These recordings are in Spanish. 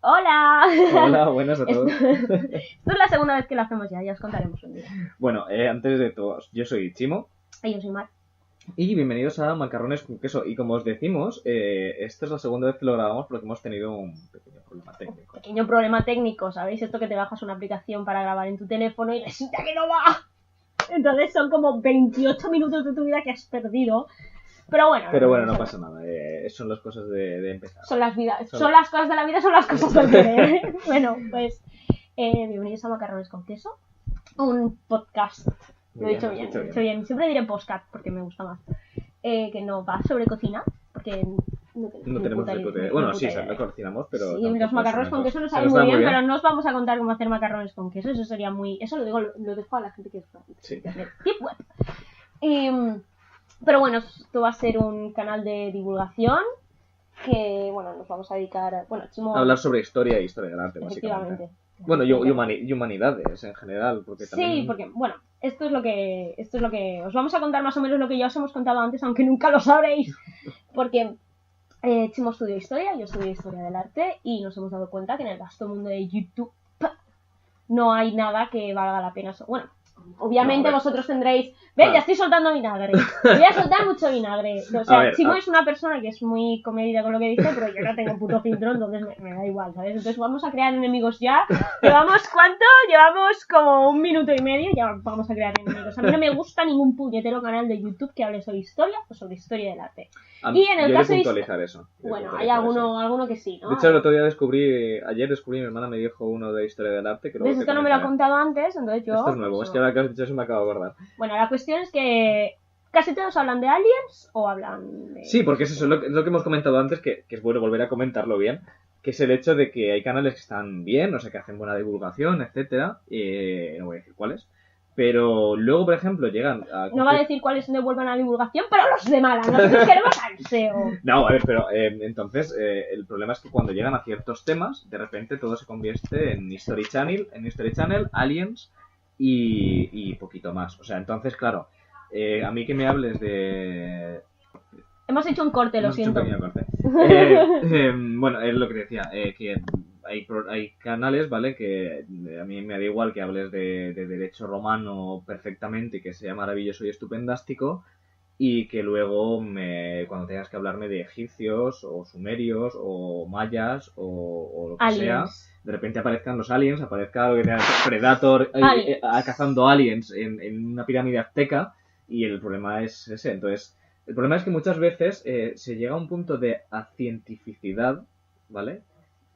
¡Hola! Hola, buenas a todos. Esto es la segunda vez que lo hacemos ya os contaremos un día. Bueno, antes de todo, yo soy Chimo. Y yo soy Mar. Y bienvenidos a Macarrones con Queso. Y como os decimos, esta es la segunda vez que lo grabamos porque hemos tenido un pequeño problema técnico. Pequeño problema técnico, ¿sabéis? Esto que te bajas una aplicación para grabar en tu teléfono y resulta que no va. Entonces son como 28 minutos de tu vida que has perdido. Pero bueno, no pasa nada. Son las cosas de empezar. Son las cosas de la vida, son las cosas del querer. Bueno, pues bienvenidos a Macarrones con Queso. Un podcast. Lo he dicho bien. Siempre diré podcast porque me gusta más. Que no va sobre cocina, porque no tenemos de cocina. Bueno, sí, lo cocinamos, pero... Sí, los macarrones con queso no saben muy bien, pero no os vamos a contar cómo hacer macarrones con queso. Eso sería muy... Eso lo dejo a la gente que es... Sí. Tip web. Pero bueno, esto va a ser un canal de divulgación que, bueno, nos vamos a dedicar a... Bueno, Chimo... hablar sobre historia e historia del arte, básicamente. Bueno, y humanidades en general, porque también... Sí, porque, bueno, esto es lo que os vamos a contar más o menos lo que ya os hemos contado antes, aunque nunca lo sabréis, porque Chimo estudió historia, yo estudié historia del arte y nos hemos dado cuenta que en el vasto mundo de YouTube no hay nada que valga la pena. Bueno, obviamente vosotros tendréis... Ya estoy soltando vinagre. Voy a soltar mucho vinagre. O sea, Chimo es una persona que es muy comedida con lo que dice, pero yo no tengo puto filtro, entonces me da igual, ¿sabes? Entonces vamos a crear enemigos ya. ¿Llevamos cuánto? Llevamos como 1 minuto y medio, ya vamos a crear enemigos. A mí no me gusta ningún puñetero canal de YouTube que hable sobre historia o sobre historia del arte. Y en el caso de puntualizar eso. Bueno, hay alguno que sí, ¿no? De hecho, el otro día ayer descubrí, mi hermana me dijo uno de historia del arte. Que ¿Ves? Esto no me lo ha contado antes, entonces yo... Esto es nuevo, es que ahora que has dicho eso me acabo de acordar. Bueno, la cuestión es que casi todos hablan de aliens o hablan de... Sí, porque es lo que hemos comentado antes, que es bueno volver a comentarlo bien, que es el hecho de que hay canales que están bien, o sea, que hacen buena divulgación, etcétera, no voy a decir cuáles, pero luego, por ejemplo, llegan a... No va a decir cuáles devuelvan a la divulgación, pero los de mala, nosotros queremos salseo. No, a ver, pero entonces el problema es que cuando llegan a ciertos temas, de repente todo se convierte en History Channel, Aliens y poquito más. O sea, entonces, claro, a mí que me hables de... Hemos hecho un corte, lo siento. Un pequeño corte. Bueno, es lo que decía, que hay canales, ¿vale? Que a mí me da igual que hables de derecho romano perfectamente, que sea maravilloso y estupendástico, y que luego cuando tengas que hablarme de egipcios o sumerios o mayas o lo que aliens. sea, de repente aparezcan los aliens, aparezca lo que tenga Predator cazando aliens en una pirámide azteca, y el problema es ese. Entonces, el problema es que muchas veces se llega a un punto de acientificidad, ¿vale?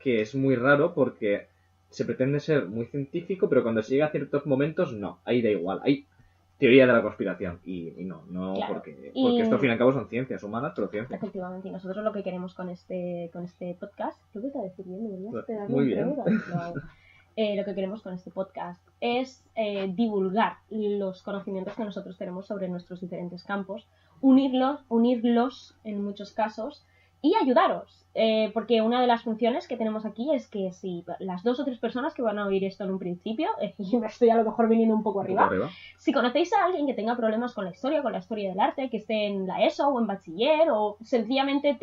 Que es muy raro porque se pretende ser muy científico, pero cuando se llega a ciertos momentos, no, ahí da igual, hay teoría de la conspiración y no, claro. porque esto al fin y al cabo son ciencias humanas, pero ciencias. Efectivamente, y nosotros lo que queremos con este podcast, ¿qué voy a decir bien? Muy bien. Lo que queremos con este podcast es divulgar los conocimientos que nosotros tenemos sobre nuestros diferentes campos, unirlos en muchos casos y ayudaros, porque una de las funciones que tenemos aquí es que si las 2 o 3 personas que van a oír esto en un principio, y me estoy a lo mejor viniendo un poco arriba, si conocéis a alguien que tenga problemas con la historia del arte, que esté en la ESO o en bachiller, o sencillamente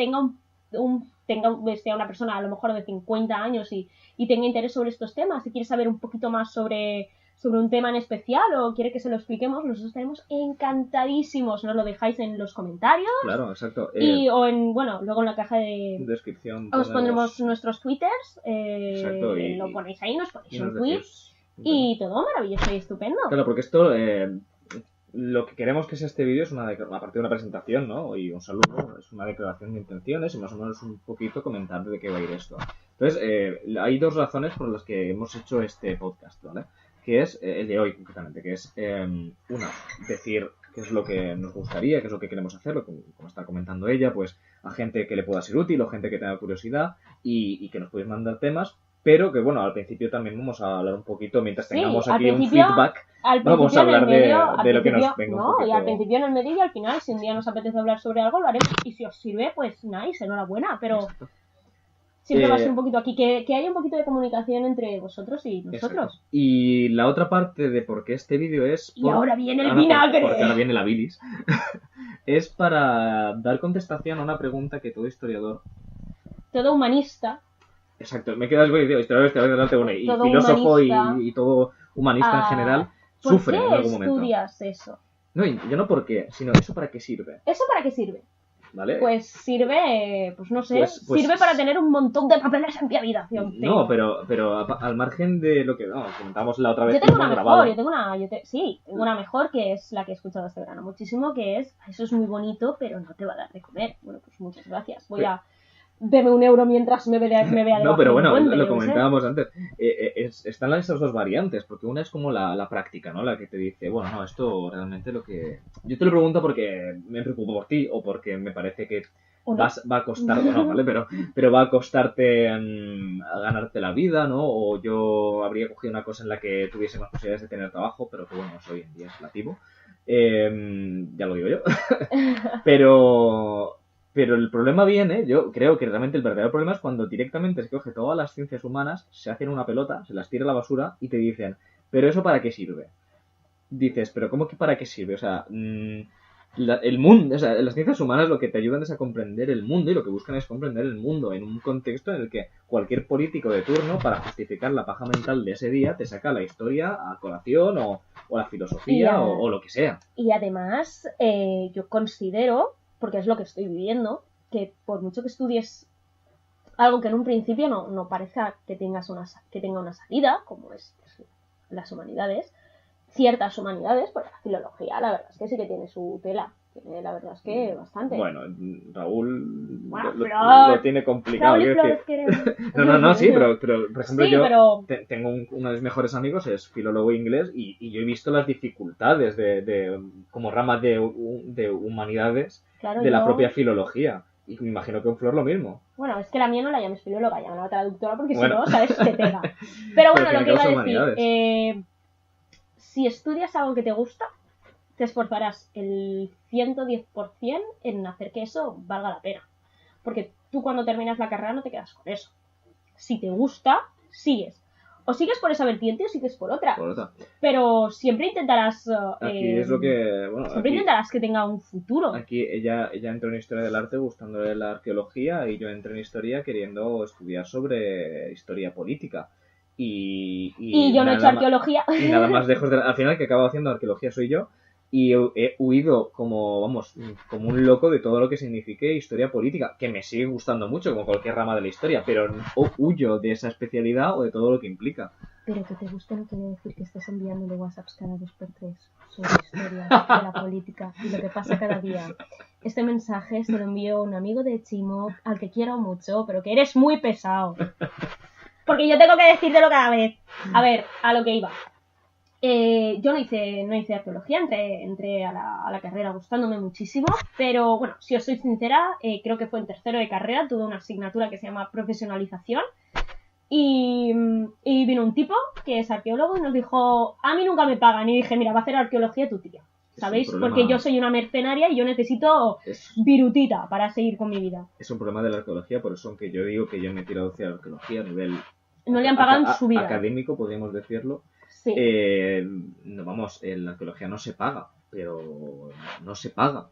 sea una persona a lo mejor de 50 años y tenga interés sobre estos temas y quiere saber un poquito más sobre un tema en especial o quiere que se lo expliquemos, nosotros estaremos encantadísimos. Nos lo dejáis en los comentarios. Claro, exacto. Luego en la caja de descripción os pondremos nuestros twitters. Exacto, lo ponéis ahí, nos ponéis un tweet y todo maravilloso y estupendo. Claro, porque esto... lo que queremos que sea este vídeo es aparte de una presentación, ¿no? Y un saludo, es una declaración de intenciones y más o menos un poquito comentar de qué va a ir esto. Entonces, hay 2 razones por las que hemos hecho este podcast, ¿vale? Que es el de hoy, concretamente, que es, una, decir qué es lo que nos gustaría, qué es lo que queremos hacer, como está comentando ella, pues a gente que le pueda ser útil o gente que tenga curiosidad y que nos podéis mandar temas. Pero que, bueno, al principio también vamos a hablar un poquito, mientras tengamos aquí un feedback, vamos a hablar de lo que nos venga un poquito. Y al principio, en el medio y al final, si un día nos apetece hablar sobre algo, lo haremos. Y si os sirve, pues nice, enhorabuena, pero... Exacto. Siempre va a ser un poquito aquí, que haya un poquito de comunicación entre vosotros y nosotros. Exacto. Y la otra parte de por qué este vídeo es... Y ahora viene el vinagre. Porque ahora viene la bilis. Es para dar contestación a una pregunta que todo historiador... Todo humanista Exacto, me quedas güey, historiador del arte, bueno, y todo filósofo humanista. y todo humanista en general ¿Por sufre qué en algún momento. estudias eso? No, yo no por qué, sino eso para qué sirve, ¿Eso para qué sirve? ¿vale? Pues sirve, pues no sé, Pues- sirve para tener un montón de papeles en mi habitación. No, pero al margen de lo que comentábamos la otra vez Yo que tengo una hemos mejor, grabado. tengo una mejor que es la que he escuchado este verano muchísimo, que es, eso es muy bonito, pero no te va a dar de comer. Bueno, pues muchas gracias. Voy a deme €1 mientras me vea debajo No, pero de un bueno, puente, lo yo qué sé. comentábamos antes. Están esas dos variantes, porque una es como la práctica, ¿no? La que te dice, bueno, no, esto realmente lo que... Yo te lo pregunto porque me preocupo por ti o porque me parece que ¿O no? va a costar, o no, ¿vale? Pero va a costarte a ganarte la vida, ¿no? O yo habría cogido una cosa en la que tuviese más posibilidades de tener trabajo, pero que bueno, hoy en día es relativo. Ya lo digo yo. Pero el problema viene, yo creo que realmente el verdadero problema es cuando directamente se coge todas las ciencias humanas, se hacen una pelota, se las tira a la basura y te dicen, ¿pero eso para qué sirve? Dices, ¿pero cómo que para qué sirve? O sea, el mundo, o sea, las ciencias humanas lo que te ayudan es a comprender el mundo y lo que buscan es comprender el mundo en un contexto en el que cualquier político de turno, para justificar la paja mental de ese día, te saca la historia a colación o la filosofía o lo que sea. Y además, yo considero, porque es lo que estoy viviendo, que por mucho que estudies algo que en un principio no parezca que tenga una salida, como es las humanidades, ciertas humanidades, pues la filología, la verdad es que sí que tiene su tela. Tiene, la verdad es que bastante. Bueno, Raúl Flor, lo tiene complicado. Raúl y Flores queremos. No, sí, pero por ejemplo, Sí, yo pero... tengo uno de mis mejores amigos, es filólogo inglés, y yo he visto las dificultades como rama de humanidades Claro, de la propia filología. Y me imagino que en Flor lo mismo. Bueno, es que la mía no la llames filóloga, llámala traductora, porque Bueno. si no, ¿sabes? Te pega. Pero bueno, Pero lo que iba a humanidades. decir, si estudias algo que te gusta, te esforzarás el 110% en hacer que eso valga la pena. Porque tú cuando terminas la carrera no te quedas con eso. Si te gusta, sigues. O sigues por esa vertiente o sigues por otra. Pero siempre intentarás... Aquí es lo que... Bueno, siempre intentarás que tenga un futuro. Aquí ella entró en Historia del Arte gustándole la arqueología y yo entré en Historia queriendo estudiar sobre historia política. Y yo no he hecho arqueología. Y nada más lejos de... Al final, que acabo haciendo arqueología soy yo. Y he huido como un loco de todo lo que signifique historia política, que me sigue gustando mucho, como cualquier rama de la historia, pero huyo de esa especialidad o de todo lo que implica. Pero que te guste no quiere decir que estés enviándole WhatsApps cada 2x3 sobre historia de la política y lo que pasa cada día. Este mensaje se lo envió un amigo de Chimo al que quiero mucho, pero que eres muy pesado. Porque yo tengo que decírtelo cada vez. A ver, a lo que iba. Yo no hice arqueología, entré a la carrera gustándome muchísimo, pero bueno, si os soy sincera, creo que fue en tercero de carrera, tuve una asignatura que se llama profesionalización y vino un tipo que es arqueólogo y nos dijo, a mí nunca me pagan, y dije, mira, va a hacer arqueología tu tía, ¿sabéis? Porque yo soy una mercenaria y yo necesito virutita para seguir con mi vida. Es un problema de la arqueología, por eso aunque yo digo que yo me he tirado hacia la arqueología a nivel... No le han pagado en su vida. Académico, podríamos decirlo. Sí. No, vamos, en la arqueología no se paga, pero no se paga.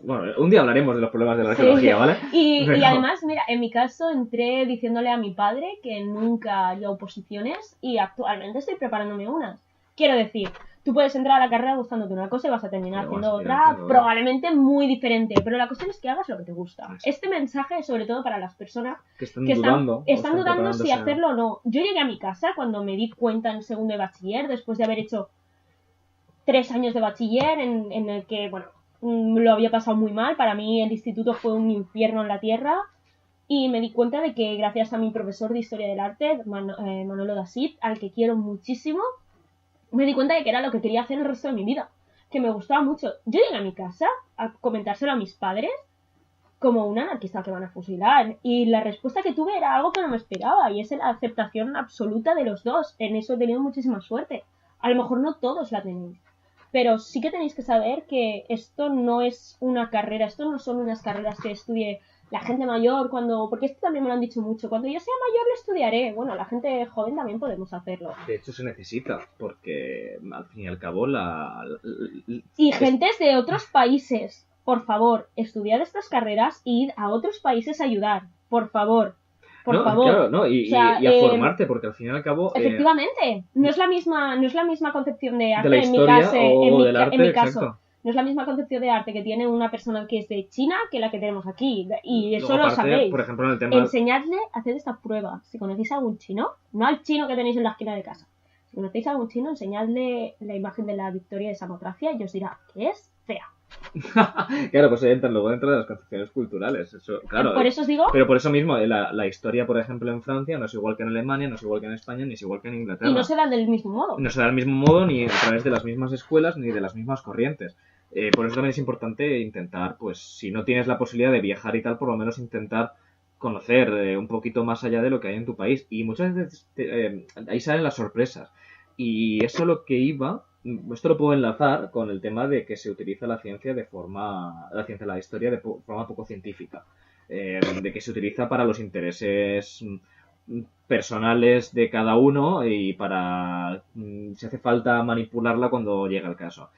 Bueno, un día hablaremos de los problemas de la arqueología, ¿vale? Y además, mira, en mi caso entré diciéndole a mi padre que nunca haría oposiciones y actualmente estoy preparándome unas. Quiero decir, tú puedes entrar a la carrera gustándote una cosa y vas a terminar haciendo otra probablemente muy diferente, pero la cuestión es que hagas lo que te gusta. Este mensaje es sobre todo para las personas que están dudando si hacerlo o no. Yo llegué a mi casa cuando me di cuenta en segundo de bachiller, después de haber hecho 3 años de bachiller en el que, bueno, lo había pasado muy mal. Para mí el instituto fue un infierno en la tierra y me di cuenta de que gracias a mi profesor de Historia del Arte, Manolo Dasit, al que quiero muchísimo, me di cuenta de que era lo que quería hacer el resto de mi vida, que me gustaba mucho. Yo llegué a mi casa a comentárselo a mis padres como una anarquista que van a fusilar, y la respuesta que tuve era algo que no me esperaba, y es la aceptación absoluta de los dos. En eso he tenido muchísima suerte. A lo mejor no todos la tenéis, pero sí que tenéis que saber que esto no es una carrera, esto no son unas carreras que estudie la gente mayor, porque esto también me lo han dicho mucho, cuando yo sea mayor lo estudiaré. Bueno, la gente joven también podemos hacerlo. De hecho se necesita, porque al fin y al cabo y gentes de otros países, por favor, estudiad estas carreras e id a otros países a ayudar, por favor. por no, favor. Claro, no, y a formarte, porque al fin y al cabo... Efectivamente, no es la misma concepción de arte de la historia del arte, en mi caso. exacto. No es la misma concepción de arte que tiene una persona que es de China que la que tenemos aquí. Y eso Luego, lo aparte, sabéis. por ejemplo, en el tema... Enseñadle a hacer esta prueba. Si conocéis a algún chino, no al chino que tenéis en la esquina de casa. Si conocéis a algún chino, enseñadle la imagen de la victoria de Samotracia y os dirá que es fea. Claro, pues entra luego dentro de las concepciones culturales. Eso, claro, por eso os digo... Pero por eso mismo, la historia, por ejemplo, en Francia no es igual que en Alemania, no es igual que en España, ni es igual que en Inglaterra. Y no se da del mismo modo. No se da del mismo modo, ni a través de las mismas escuelas, ni de las mismas corrientes. Por eso también es importante intentar, pues, si no tienes la posibilidad de viajar y tal, por lo menos intentar conocer un poquito más allá de lo que hay en tu país. Y muchas veces ahí salen las sorpresas. Y eso lo que iba... Esto lo puedo enlazar con el tema de que se utiliza la ciencia la historia de forma poco científica, de que se utiliza para los intereses personales de cada uno y para si hace falta manipularla cuando llega el caso.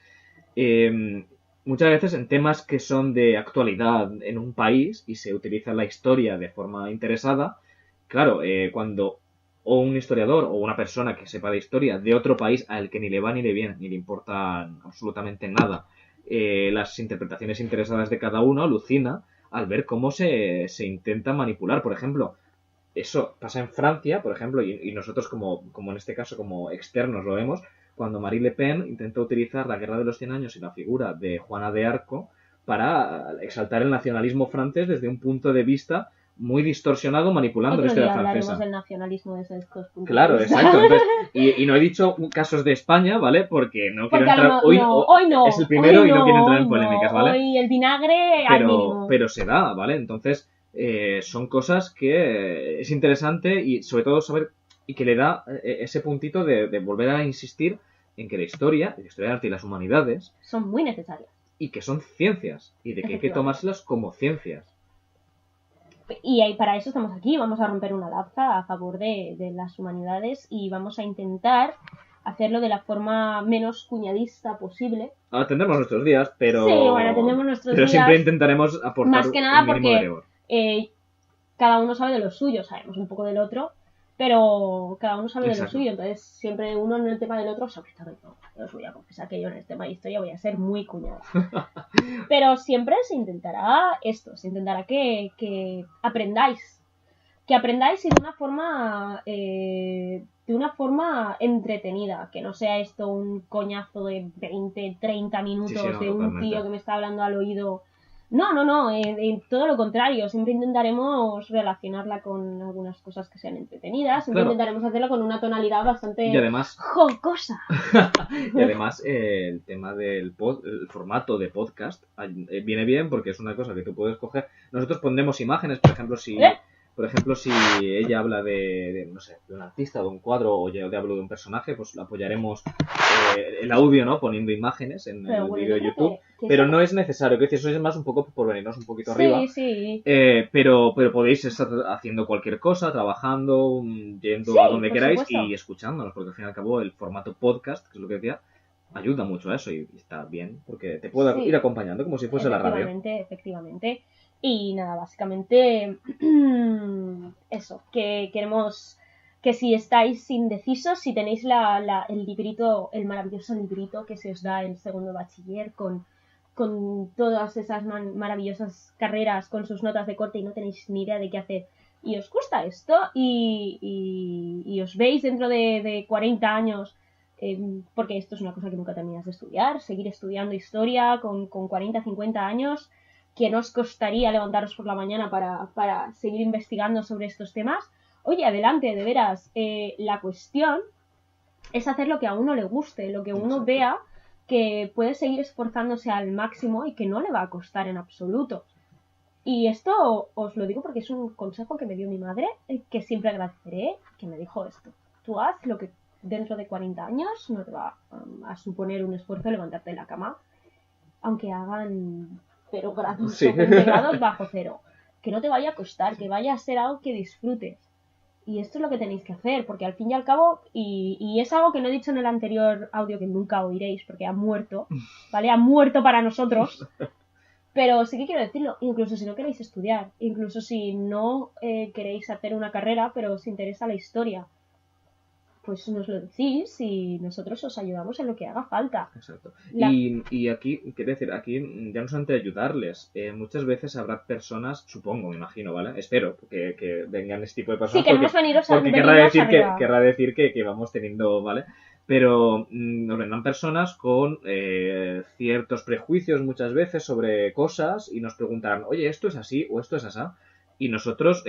Muchas veces en temas que son de actualidad en un país y se utiliza la historia de forma interesada, claro, cuando o un historiador o una persona que sepa de historia de otro país al que ni le va ni le viene, ni le importa absolutamente nada, las interpretaciones interesadas de cada uno, alucina al ver cómo se intenta manipular. Por ejemplo, eso pasa en Francia, por ejemplo, y nosotros como en este caso como externos lo vemos, cuando Marie Le Pen intenta utilizar la Guerra de los 100 años y la figura de Juana de Arco para exaltar el nacionalismo francés desde un punto de vista muy distorsionado, manipulando la historia francesa. Hablaremos del nacionalismo desde estos puntos. Claro, exacto. Entonces, y no he dicho casos de España, ¿vale? Porque no quiero entrar... Hoy no. Es el primero y no quiero entrar en polémicas, ¿vale? Hoy el vinagre al mínimo. Pero se da, ¿vale? Entonces, son cosas que es interesante y sobre todo saber y que le da ese puntito de volver a insistir en que la historia del arte y las humanidades son muy necesarias. Y que son ciencias y de que hay que tomárselas como ciencias. Y para eso estamos aquí, vamos a romper una lanza a favor de las humanidades y vamos a intentar hacerlo de la forma menos cuñadista posible. Tendremos nuestros días, pero... Sí, bueno, tendremos nuestros días. Pero siempre intentaremos aportar más que nada un mínimo de porque cada uno sabe de lo suyo, sabemos un poco del otro, pero cada uno sabe de lo suyo, entonces siempre uno en el tema del otro, sobre todo yo os voy a confesar que yo en el tema de historia voy a ser muy cuñada. Pero siempre se intentará que aprendáis. Que aprendáis y de una forma entretenida, que no sea esto un coñazo de 20, 30 minutos de un tío que me está hablando al oído. No, todo lo contrario, siempre intentaremos relacionarla con algunas cosas que sean entretenidas, siempre intentaremos hacerlo con una tonalidad bastante jocosa. Y además el tema del el formato de podcast viene bien porque es una cosa que tú puedes coger. Nosotros pondremos imágenes, por ejemplo, si ella habla de no sé, de un artista, de un cuadro, o yo hablo de un personaje, pues apoyaremos el audio, ¿no? Poniendo imágenes en el vídeo de YouTube. Pero no es necesario, que eso es más un poco por venirnos un poquito arriba. Sí. Pero podéis estar haciendo cualquier cosa, trabajando, yendo a donde queráis y escuchándonos, porque al fin y al cabo el formato podcast, que es lo que decía, ayuda mucho a eso y está bien, porque te puede ir acompañando como si fuese la radio. Efectivamente. Y nada, básicamente eso, que queremos que si estáis indecisos, si tenéis el librito, el maravilloso librito que se os da en segundo bachiller con todas esas maravillosas carreras, con sus notas de corte y no tenéis ni idea de qué hacer, y os gusta esto y os veis dentro de 40 años, porque esto es una cosa que nunca terminas de estudiar, seguir estudiando historia con 40, 50 años, que no os costaría levantaros por la mañana para seguir investigando sobre estos temas. Oye, adelante, de veras. La cuestión es hacer lo que a uno le guste, lo que uno vea que puede seguir esforzándose al máximo y que no le va a costar en absoluto. Y esto os lo digo porque es un consejo que me dio mi madre, que siempre agradeceré, que me dijo esto. Tú haz lo que dentro de 40 años no te va a suponer un esfuerzo levantarte de la cama, aunque hagan 0 grados o 20 grados bajo cero. Que no te vaya a costar, que vaya a ser algo que disfrutes. Y esto es lo que tenéis que hacer, porque al fin y al cabo, y es algo que no he dicho en el anterior audio que nunca oiréis, porque ha muerto, ¿vale? Ha muerto para nosotros. Pero sí que quiero decirlo, incluso si no queréis estudiar, incluso si no queréis hacer una carrera, pero os interesa la historia, pues nos lo decís y nosotros os ayudamos en lo que haga falta. Exacto. Y aquí, quiero decir, aquí ya no solamente ayudarles, muchas veces habrá personas, supongo, me imagino, ¿vale? Espero que vengan este tipo de personas. Sí, queremos veniros porque querrá decir que vamos teniendo, ¿vale? Pero nos vendrán personas con ciertos prejuicios muchas veces sobre cosas y nos preguntarán, oye, ¿esto es así o esto es así? Y nosotros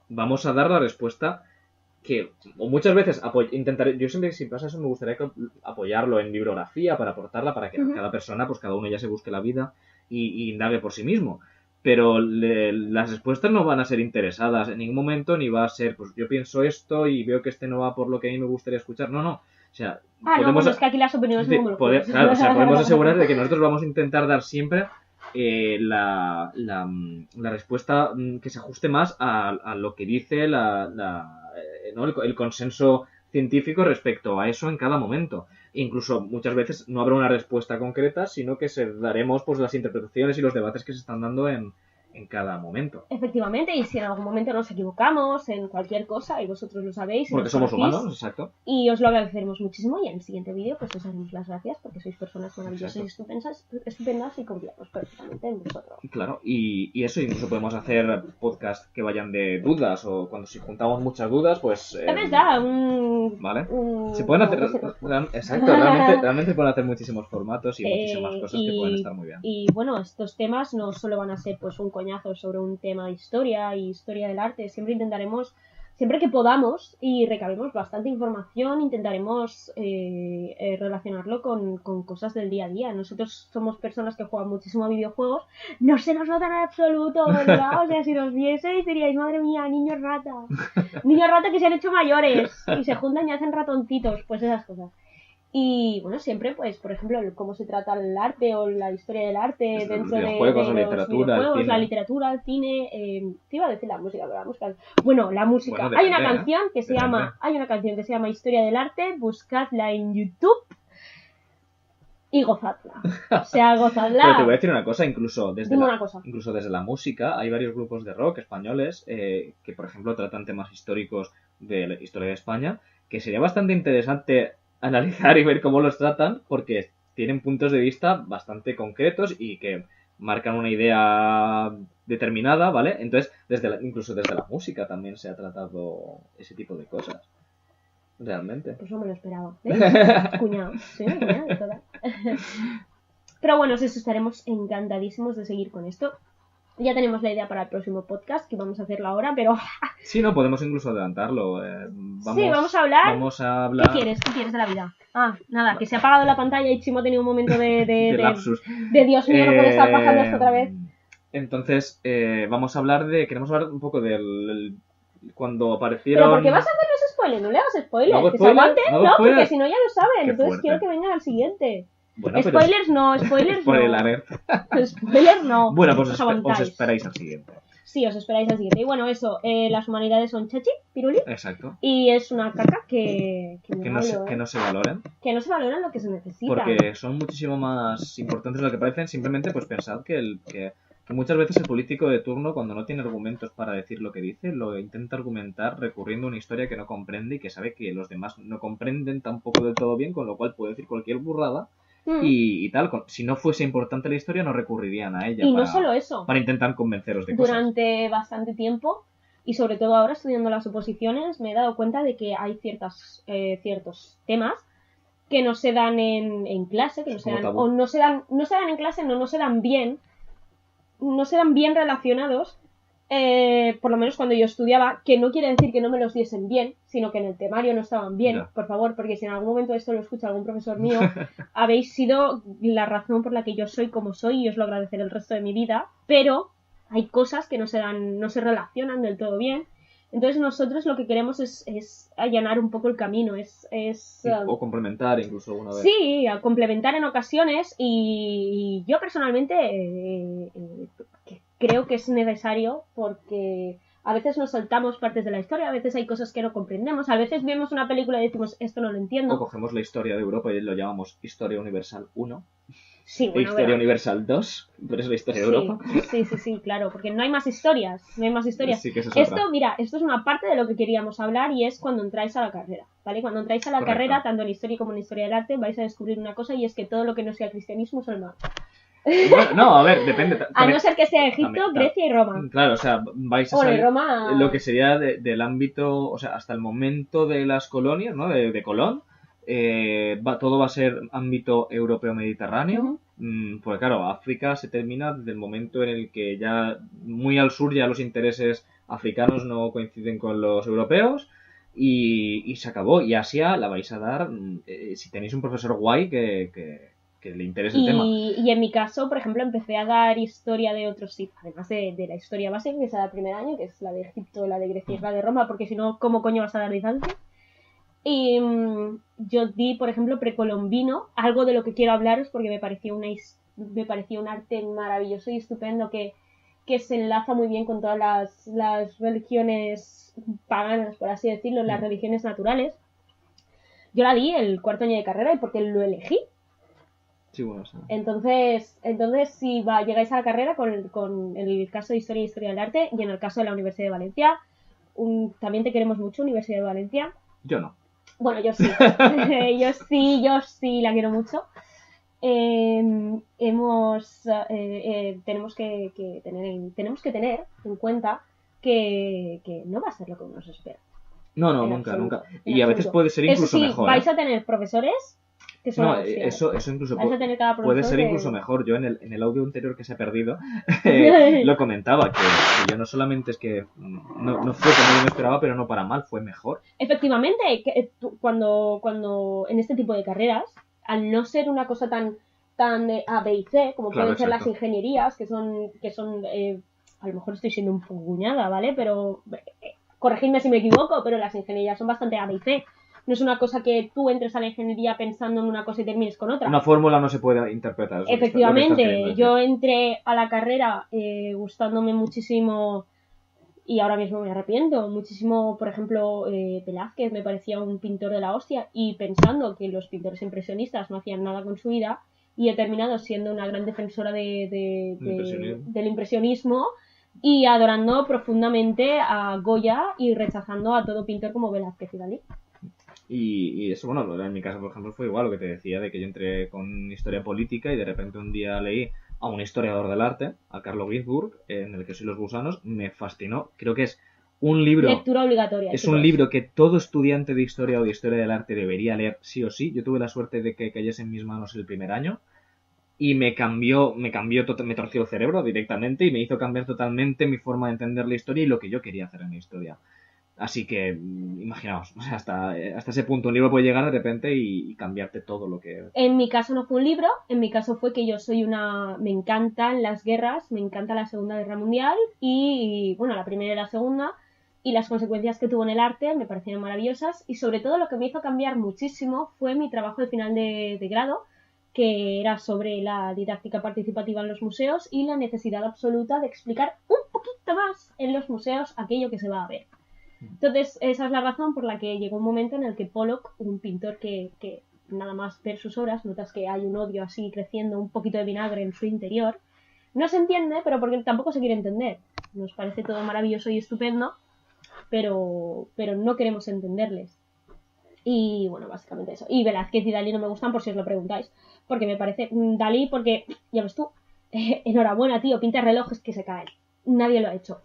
vamos a dar la respuesta que o muchas veces intentaré, yo siempre si pasa eso me gustaría apoyarlo en bibliografía para aportarla para que cada persona, pues cada uno ya se busque la vida y indague por sí mismo. Pero las respuestas no van a ser interesadas en ningún momento, ni va a ser, pues yo pienso esto y veo que este no va por lo que a mí me gustaría escuchar. No, no. O sea, no, es que aquí las opiniones son muy claro, o sea, podemos asegurar de que nosotros vamos a intentar dar siempre la respuesta que se ajuste más a lo que dice ¿no? el consenso científico respecto a eso en cada momento. Incluso muchas veces no habrá una respuesta concreta, sino que se daremos pues las interpretaciones y los debates que se están dando en cada momento. Efectivamente, y si en algún momento nos equivocamos en cualquier cosa y vosotros lo sabéis, porque somos humanos, exacto, y os lo agradeceremos muchísimo, y en el siguiente vídeo pues os daremos las gracias porque sois personas maravillosas y estupendas y confiamos perfectamente en vosotros. Claro, y eso, incluso podemos hacer podcasts que vayan de dudas, o cuando si juntamos muchas dudas, pues es verdad, ¿vale? Se pueden hacer exacto, realmente se pueden hacer muchísimos formatos y muchísimas cosas que pueden estar muy bien. Y bueno, estos temas no solo van a ser pues un coñazo sobre un tema de historia y historia del arte, siempre intentaremos, siempre que podamos y recabemos bastante información, intentaremos relacionarlo con cosas del día a día. Nosotros somos personas que juegan muchísimo a videojuegos, no se nos nota en absoluto, ¿verdad? O sea, si nos vieseis diríais, madre mía, niños rata que se han hecho mayores y se juntan y hacen ratoncitos, pues esas cosas. Y bueno, siempre, pues, por ejemplo, cómo se trata el arte o la historia del arte dentro de los videojuegos, la literatura, el cine. Te iba a decir la música, pero la música. Bueno, la música. Bueno, hay una canción que se llama Historia del Arte. Buscadla en YouTube y gozadla. O sea, gozadla. Pero te voy a decir una cosa, incluso desde la música hay varios grupos de rock españoles que, por ejemplo, tratan temas históricos de la historia de España, que sería bastante interesante analizar y ver cómo los tratan, porque tienen puntos de vista bastante concretos y que marcan una idea determinada, ¿vale? Entonces, incluso desde la música también se ha tratado ese tipo de cosas. Realmente. Pues no me lo esperaba. ¿Ves? Cuñado. Sí, cuñado de todas. Pero bueno, eso, estaremos encantadísimos de seguir con esto. Ya tenemos la idea para el próximo podcast, que vamos a hacerlo ahora, pero... Sí, no, podemos incluso adelantarlo. Vamos a hablar... ¿Qué quieres de la vida? Nada, que se ha apagado la pantalla y Chimo ha tenido un momento de lapsus. De Dios mío, no puede estar pasando esto otra vez. Entonces, queremos hablar un poco del... Cuando aparecieron... ¿Pero por qué vas a hacer los spoilers? No le hagas spoilers. Que se aguanten, no, porque si no ya lo saben. Entonces quiero que vengan al siguiente. Bueno, spoilers no. Spoiler no. Bueno, pues os esperáis al siguiente. Sí, os esperáis al siguiente. Y bueno, eso, las humanidades son chachi, piruli. Exacto. Y es una caca que no se valoren. Que no se valoran lo que se necesita. Porque son muchísimo más importantes de lo que parecen. Simplemente, pues pensad que muchas veces el político de turno, cuando no tiene argumentos para decir lo que dice, lo intenta argumentar recurriendo a una historia que no comprende y que sabe que los demás no comprenden tampoco del todo bien, con lo cual puede decir cualquier burrada. Y tal, si no fuese importante la historia no recurrirían a ella. Y no solo eso, para intentar convenceros de cosas. Durante bastante tiempo, y sobre todo ahora estudiando las oposiciones, me he dado cuenta de que hay ciertos temas que no se dan en clase, que no se dan en clase, no se dan bien relacionados, por lo menos cuando yo estudiaba, que no quiere decir que no me los diesen bien, sino que en el temario no estaban bien, no. Por favor, porque si en algún momento esto lo escucha algún profesor mío, habéis sido la razón por la que yo soy como soy y os lo agradeceré el resto de mi vida, pero hay cosas que no se relacionan del todo bien. Entonces nosotros lo que queremos es allanar un poco el camino, o complementar incluso alguna vez. Sí, a complementar en ocasiones, y yo personalmente creo que es necesario, porque a veces nos saltamos partes de la historia, a veces hay cosas que no comprendemos, a veces vemos una película y decimos, esto no lo entiendo. O cogemos la historia de Europa y lo llamamos Historia Universal 1. Sí, bueno, Historia Universal 2, pero es la historia de Europa. Sí, claro, porque no hay más historias, Sí, que eso es esto, otra. mira, esto es una parte de lo que queríamos hablar y es cuando entráis a la carrera, ¿vale? Cuando entráis a la Correcto. carrera, tanto en historia como en historia del arte, vais a descubrir una cosa y es que todo lo que no sea cristianismo es el mal. Bueno, no, a ver, depende. A no ser que sea Egipto, también, Grecia y Roma. Claro, o sea, vais a Bueno, y salir Roma... lo que sería del ámbito, o sea, hasta el momento de las colonias, ¿no? De Colón, todo va a ser ámbito europeo-mediterráneo. Porque claro, África se termina desde el momento en el que ya muy al sur ya los intereses africanos no coinciden con los europeos y se acabó. Y Asia la vais a dar si tenéis un profesor guay que le interese el tema. Y en mi caso, por ejemplo, empecé a dar historia de otros sitios, además de la historia básica, que es la del primer año, que es la de Egipto, la de Grecia y la de Roma, porque si no, ¿cómo coño vas a dar Bizancio? Y yo di, por ejemplo, precolombino, algo de lo que quiero hablaros porque me pareció un arte maravilloso y estupendo que se enlaza muy bien con todas las religiones paganas, por así decirlo, las religiones naturales. Yo la di el cuarto año de carrera y porque lo elegí. Sí, bueno, sí. Entonces si llegáis a la carrera con el caso de Historia y Historia del Arte y en el caso de la Universidad de Valencia, también te queremos mucho, Universidad de Valencia. Yo no. Bueno, yo sí. yo sí la quiero mucho. Tenemos que tener en cuenta que no va a ser lo que uno se espera. No, nunca. Y a veces puede ser incluso mejor. Vais a tener profesores que son eso incluso puede ser incluso mejor. Yo en el audio anterior que se ha perdido lo comentaba, que yo no solamente es que no fue como yo me esperaba, pero no para mal, fue mejor. Efectivamente, cuando en este tipo de carreras, al no ser una cosa tan A, B y C, como pueden ser las ingenierías, que son a lo mejor estoy siendo un poco cuñada, ¿vale? Pero corregidme si me equivoco, pero las ingenierías son bastante A, B y C. No es una cosa que tú entres a la ingeniería pensando en una cosa y termines con otra. Una fórmula no se puede interpretar. Efectivamente, yo entré a la carrera gustándome muchísimo, y ahora mismo me arrepiento, muchísimo, por ejemplo, Velázquez me parecía un pintor de la hostia, y pensando que los pintores impresionistas no hacían nada con su vida, y he terminado siendo una gran defensora del impresionismo y adorando profundamente a Goya y rechazando a todo pintor como Velázquez y Dalí. Y eso, bueno, en mi caso, por ejemplo, fue igual lo que te decía, de que yo entré con historia política y de repente un día leí a un historiador del arte, a Carlo Ginzburg, en el que soy los gusanos, me fascinó. Creo que es un libro... Lectura obligatoria. Es un libro que todo estudiante de historia o de historia del arte debería leer sí o sí. Yo tuve la suerte de que cayese en mis manos el primer año y me torció el cerebro directamente y me hizo cambiar totalmente mi forma de entender la historia y lo que yo quería hacer en la historia. Así que, imaginaos, o sea, hasta ese punto un libro puede llegar de repente y cambiarte todo lo que... En mi caso no fue un libro, en mi caso fue que yo me encantan las guerras, me encanta la Segunda Guerra Mundial y, bueno, la primera y la segunda, y las consecuencias que tuvo en el arte me parecieron maravillosas, y sobre todo lo que me hizo cambiar muchísimo fue mi trabajo de final de grado, que era sobre la didáctica participativa en los museos y la necesidad absoluta de explicar un poquito más en los museos aquello que se va a ver. Entonces, esa es la razón por la que llegó un momento en el que Pollock, un pintor que nada más ver sus obras, notas que hay un odio así creciendo, un poquito de vinagre en su interior, no se entiende, pero porque tampoco se quiere entender. Nos parece todo maravilloso y estupendo, pero no queremos entenderles. Y bueno, básicamente eso. Y Velázquez y Dalí no me gustan, por si os lo preguntáis, porque me parece... Dalí, porque, ya ves tú, enhorabuena, tío, pinta relojes que se caen. Nadie lo ha hecho.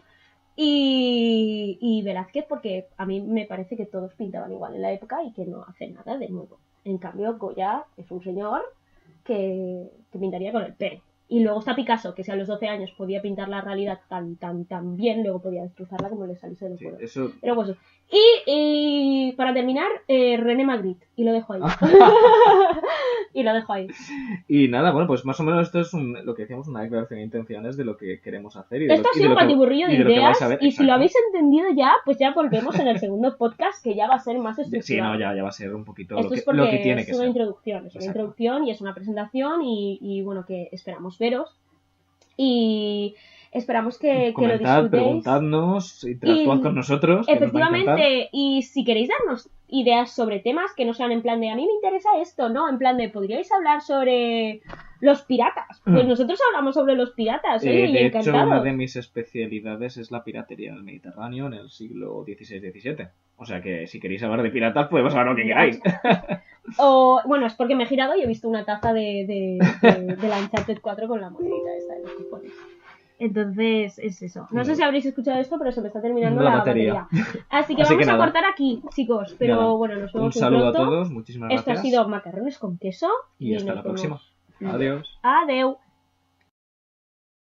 Y Velázquez, porque a mí me parece que todos pintaban igual en la época y que no hacen nada de nuevo. En cambio, Goya es un señor que pintaría con el pene. Y luego está Picasso, que si a los 12 años podía pintar la realidad tan bien, luego podía destrozarla como le saliese del cuero. Eso... Pero pues, y para terminar, René Magritte, y lo dejo ahí. Y lo dejo ahí. Y nada, bueno, pues más o menos esto es lo que decíamos, una declaración de intenciones de lo que queremos hacer. Esto ha sido un batiburrillo de ideas, y si lo habéis entendido ya, pues ya volvemos en el segundo podcast, que ya va a ser más estructurado. Sí, no, ya va a ser un poquito esto lo que tiene que ser. Es una introducción y es una presentación y bueno, que esperamos veros. Y Esperamos que lo Comentad, disfrutéis. preguntadnos, interactuad con nosotros. Que nos va a encantar. Efectivamente, y si queréis darnos ideas sobre temas que no sean en plan de a mí me interesa esto, ¿no? En plan de podríais hablar sobre los piratas. Pues nosotros hablamos sobre los piratas, y de encantados. hecho, una de mis especialidades es la piratería en el Mediterráneo en el siglo XVI-XVII. O sea que si queréis hablar de piratas, podemos hablar lo que queráis. O, bueno, es porque me he girado y he visto una taza de la Uncharted 4 con la monedita esta de los cupones. Entonces, es eso. No sé si habréis escuchado esto, pero se me está terminando la batería. Así que vamos a cortar aquí, chicos. Pero nada. bueno, nos vemos Un saludo pronto. a todos, muchísimas gracias. Esto ha sido Macarrones con queso. Y hasta la próxima. Adiós. Adeu.